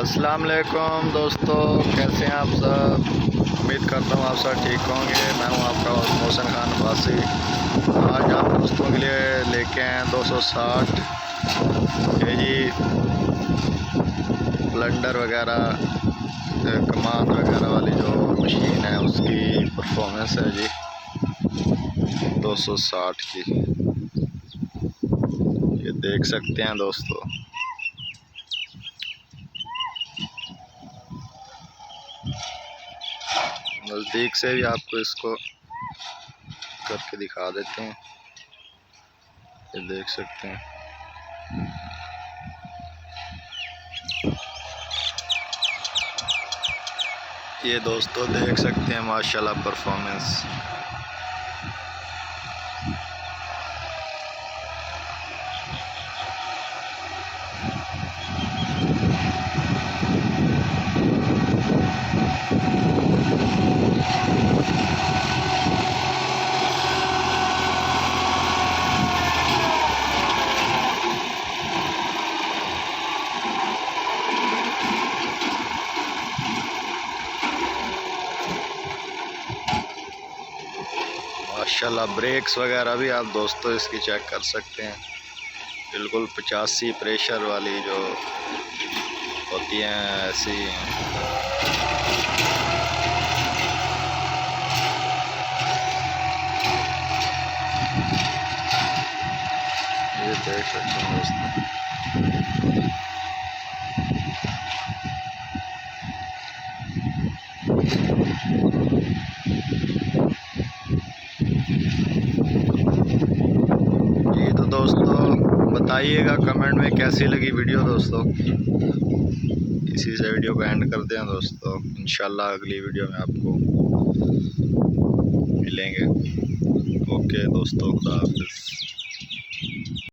अस्सलाम वालेकुम दोस्तों, कैसे हैं आप सब। उम्मीद करता हूँ आप सब ठीक होंगे। मैं हूँ आपका मोहसिन खान वासी। आज आप दोस्तों के लिए लेके आए 260 केजी ब्लेंडर वगैरह कमान वगैरह वाली जो मशीन है उसकी परफॉर्मेंस है जी 260 की। ये देख सकते हैं दोस्तों। नज़दीक से भी आपको इसको करके दिखा देते हैं। ये देख सकते हैं। ये दोस्तों देख सकते हैं माशाल्लाह परफॉर्मेंस। माशाल्लाह ब्रेक्स वगैरह भी आप दोस्तों इसकी चेक कर सकते हैं। बिल्कुल 85 प्रेशर वाली जो होती हैं ऐसी। ये देख सकते हैं दोस्तों। ये तो दोस्तों बताइएगा कमेंट में कैसी लगी वीडियो दोस्तों। इसी से वीडियो को एंड करते हैं दोस्तों। इंशाल्लाह अगली वीडियो में आपको मिलेंगे। ओके दोस्तों, खुदा हाफिज़।